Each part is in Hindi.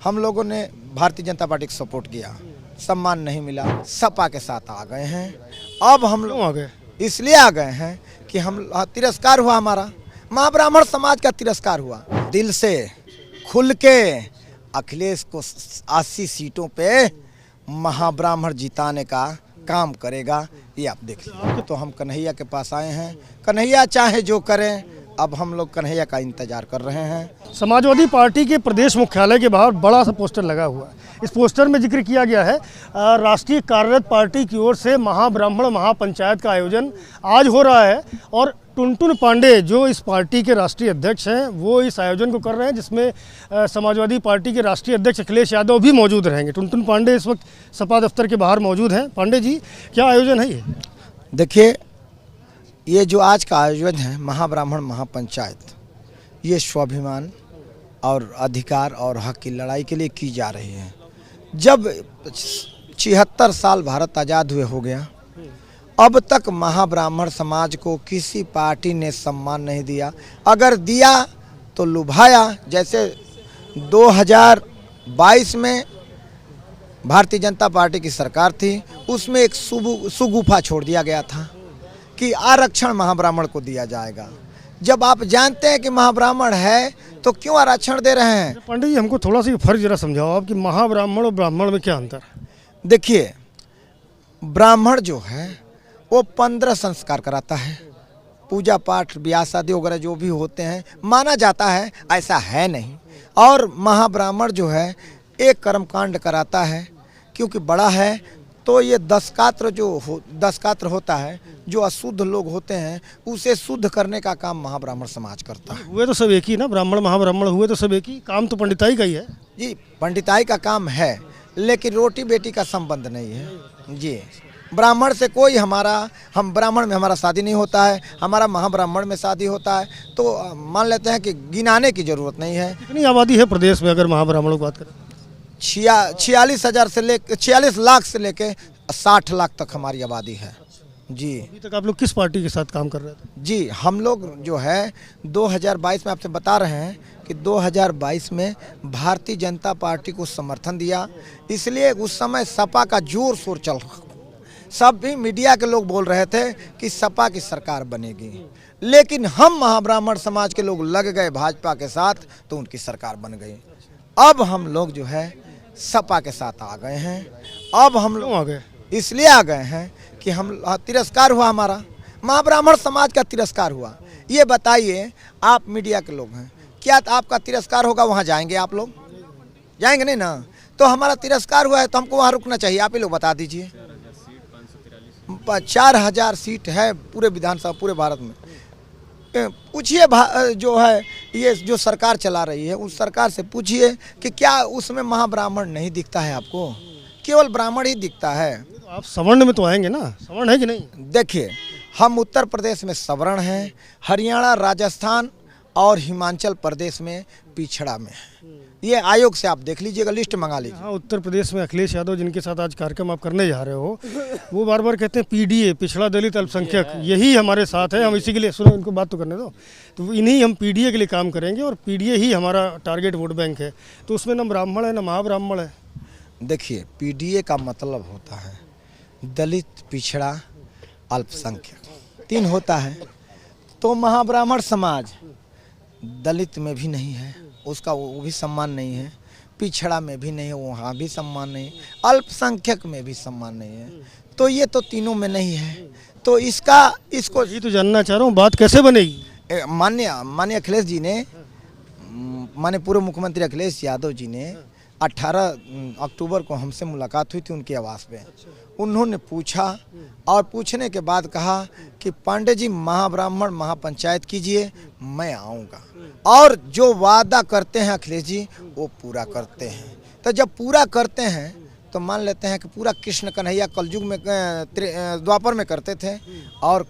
हम लोगों ने भारतीय जनता पार्टी को सपोर्ट किया, सम्मान नहीं मिला, सपा के साथ आ गए हैं। अब हम लोग आ गए, इसलिए आ गए हैं कि हम तिरस्कार हुआ, हमारा महाब्राह्मण समाज का तिरस्कार हुआ। दिल से खुल के अखिलेश को 80 सीटों पे महाब्राह्मण जिताने का काम करेगा, ये आप देख लीजिए। तो हम कन्हैया के पास आए हैं, कन्हैया चाहे जो करें, अब हम लोग कन्हैया का इंतजार कर रहे हैं। समाजवादी पार्टी के प्रदेश मुख्यालय के बाहर बड़ा सा पोस्टर लगा हुआ है। इस पोस्टर में जिक्र किया गया है राष्ट्रीय कार्यरत पार्टी की ओर से महाब्राह्मण महापंचायत का आयोजन आज हो रहा है और टुनटुन पांडे जो इस पार्टी के राष्ट्रीय अध्यक्ष हैं वो इस आयोजन को कर रहे हैं, जिसमें समाजवादी पार्टी के राष्ट्रीय अध्यक्ष अखिलेश यादव भी मौजूद रहेंगे। टुनटुन पांडे इस वक्त सपा दफ्तर के बाहर मौजूद हैं। पांडे जी, क्या आयोजन है ये? देखिए, ये जो आज का आयोजन है महाब्राह्मण महापंचायत, ये स्वाभिमान और अधिकार और हक की लड़ाई के लिए की जा रही है। जब 76 साल भारत आज़ाद हुए हो गया, अब तक महाब्राह्मण समाज को किसी पार्टी ने सम्मान नहीं दिया, अगर दिया तो लुभाया। जैसे 2022 में भारतीय जनता पार्टी की सरकार थी, उसमें एक सुगुफा छोड़ दिया गया था कि आरक्षण महाब्राह्मण को दिया जाएगा। जब आप जानते हैं कि महाब्राह्मण है तो क्यों आरक्षण दे रहे हैं? पांडे जी, हमको थोड़ा सा फर्क जरा समझाओ आप कि महाब्राह्मण और ब्राह्मण में क्या अंतर है? देखिए, ब्राह्मण जो है वो 15 संस्कार कराता है, पूजा पाठ ब्याह शादी वगैरह जो भी होते हैं माना जाता है, ऐसा है नहीं। और महाब्राह्मण जो है एक कर्मकांड कराता है, क्योंकि बड़ा है तो ये 10 कात्र होता है, जो अशुद्ध लोग होते हैं उसे शुद्ध करने का काम महाब्राह्मण समाज करता है। हुए तो सब एक ही ना, ब्राह्मण महाब्राह्मण हुए तो सब एक ही, काम तो पंडिताई का ही है। जी, पंडिताई का काम है, लेकिन रोटी बेटी का संबंध नहीं है। जी, ब्राह्मण से कोई हम ब्राह्मण में हमारा शादी नहीं होता है, हमारा महाब्राह्मण में शादी होता है, तो मान लेते हैं कि गिनाने की जरूरत नहीं है। कितनी आबादी है प्रदेश में अगर महाब्राह्मणों की बात करें? 46 लाख से लेके 60 लाख तक हमारी आबादी है। जी, अभी तक आप लोग किस पार्टी के साथ काम कर रहे थे? जी, हम लोग जो है 2022 में आपसे बता रहे हैं कि 2022 में भारतीय जनता पार्टी को समर्थन दिया, इसलिए उस समय सपा का जोर शोर चल रहा। सब भी मीडिया के लोग बोल रहे थे कि सपा की सरकार बनेगी, लेकिन हम महाब्राह्मण समाज के लोग लग गए भाजपा के साथ तो उनकी सरकार बन गई। अब हम लोग जो है सपा के साथ आ गए हैं। अब हम लोग आ गए, इसलिए आ गए हैं कि हम तिरस्कार हुआ, हमारा महाब्राह्मण समाज का तिरस्कार हुआ। ये बताइए, आप मीडिया के लोग हैं, क्या आपका तिरस्कार होगा वहाँ जाएंगे? आप लोग जाएंगे नहीं ना? तो हमारा तिरस्कार हुआ है तो हमको वहाँ रुकना चाहिए। आप ही लोग बता दीजिए। 4000 सीट है पूरे विधानसभा, पूरे भारत में। पूछिए जो है ये जो सरकार चला रही है उस सरकार से पूछिए कि क्या उसमें महाब्राह्मण नहीं दिखता है आपको? केवल ब्राह्मण ही दिखता है। आप सवर्ण में तो आएंगे ना, सवर्ण है कि नहीं? देखिए, हम उत्तर प्रदेश में सवर्ण हैं, हरियाणा, राजस्थान और हिमाचल प्रदेश में पिछड़ा में है। ये आयोग से आप देख लीजिएगा, लिस्ट मंगा लीजिए। हाँ, उत्तर प्रदेश में अखिलेश यादव जिनके साथ आज कार्यक्रम आप करने जा रहे हो, वो बार बार कहते हैं पीडीए, पिछड़ा दलित अल्पसंख्यक, यही हमारे साथ है, हम इसी के लिए, सुनो इनको बात तो करने दो, तो इन्हीं हम पीडीए के लिए काम करेंगे और पीडीए ही हमारा टारगेट वोट बैंक है। तो उसमें न ब्राह्मण है न महाब्राह्मण है। देखिए, पीडीए का मतलब होता है दलित, पिछड़ा, अल्पसंख्यक, 3 होता है। तो महाब्राह्मण समाज दलित में भी नहीं है, उसका वो भी सम्मान नहीं है, पिछड़ा में भी नहीं है, वहाँ भी सम्मान नहीं, अल्पसंख्यक में भी सम्मान नहीं है, तो ये तो तीनों में नहीं है। तो इसको ये तो जानना चाह रहा हूँ, बात कैसे बनेगी? माननीय अखिलेश जी ने, माननीय पूर्व मुख्यमंत्री अखिलेश यादव जी ने 18 अक्टूबर को हमसे मुलाकात हुई थी उनके आवास पे। उन्होंने पूछा और पूछने के बाद कहा कि पांडे जी महाब्राह्मण महापंचायत कीजिए, मैं आऊँगा। और जो वादा करते हैं अखिलेश जी वो पूरा करते हैं। तो जब पूरा करते हैं तो मान लेते हैं कि पूरा कृष्ण कन्हैया कलयुग में, द्वापर में करते थे, और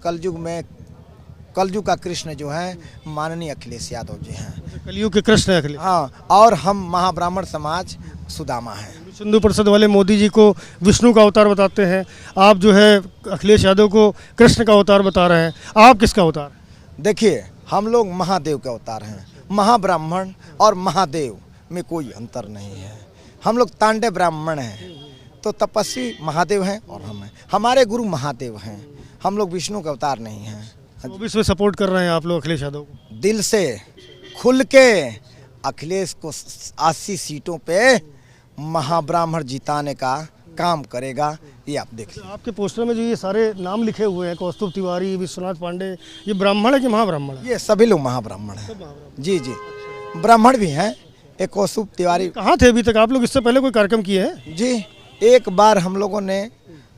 कलयुग का कृष्ण जो है माननीय अखिलेश यादव जी हैं। कलयुग के कृष्ण है अखिलेश। हाँ, और हम महाब्राह्मण समाज सुदामा हैं। सिंधु परिषद वाले मोदी जी को विष्णु का अवतार बताते हैं, आप जो है अखिलेश यादव को कृष्ण का अवतार बता रहे हैं, आप किसका अवतार? देखिए, हम लोग महादेव के अवतार हैं। महाब्राह्मण और महादेव में कोई अंतर नहीं है। हम लोग तांडे ब्राह्मण हैं, तो तपस्वी महादेव हैं और हम हैं। हमारे गुरु महादेव हैं, हम लोग विष्णु का अवतार नहीं हैं। 24 में सपोर्ट कर रहे हैं आप लोग अखिलेश यादव को? दिल से खुल के अखिलेश को 80 सीटों पे महाब्राह्मण जिताने का काम करेगा, ये आप देख लीजिए। आपके पोस्टर में जो ये सारे नाम लिखे हुए हैं, कौस्तुभ तिवारी, विश्वनाथ पांडे, ये ब्राह्मण है कि महाब्राह्मण है? ये सभी लोग महाब्राह्मण हैं। जी जी, ब्राह्मण भी हैं। एक कौस्तुभ तिवारी कहाँ थे अभी तक आप लोग? इससे पहले कोई कार्यक्रम किए हैं? जी, एक बार हम लोगों ने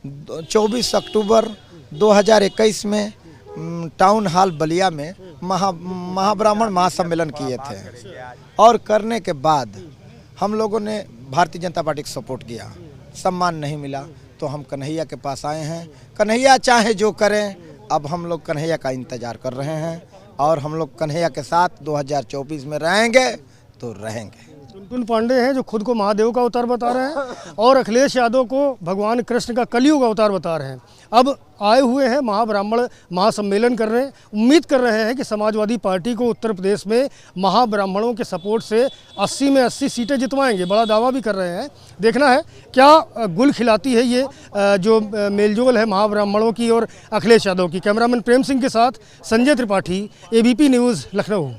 24 अक्टूबर 2021 में टाउन हॉल बलिया में महाब्राह्मण महासम्मेलन किए थे, और करने के बाद हम लोगों ने भारतीय जनता पार्टी को सपोर्ट किया। सम्मान नहीं मिला तो हम कन्हैया के पास आए हैं। कन्हैया चाहे जो करें, अब हम लोग कन्हैया का इंतजार कर रहे हैं, और हम लोग कन्हैया के साथ 2024 में रहेंगे तो रहेंगे। टुनटुन पांडे हैं जो खुद को महादेव का अवतार बता रहे हैं, और अखिलेश यादव को भगवान कृष्ण का कलयुग अवतार बता रहे हैं। अब आए हुए हैं महाब्राह्मण महासम्मेलन कर रहे हैं। उम्मीद कर रहे हैं कि समाजवादी पार्टी को उत्तर प्रदेश में महाब्राह्मणों के सपोर्ट से 80 में 80 सीटें जितवाएंगे। बड़ा दावा भी कर रहे हैं। देखना है क्या गुल खिलाती है ये जो मेलजोल है महाब्राह्मणों की और अखिलेश यादव की। कैमरामैन प्रेम सिंह के साथ संजय त्रिपाठी, ABP न्यूज़, लखनऊ।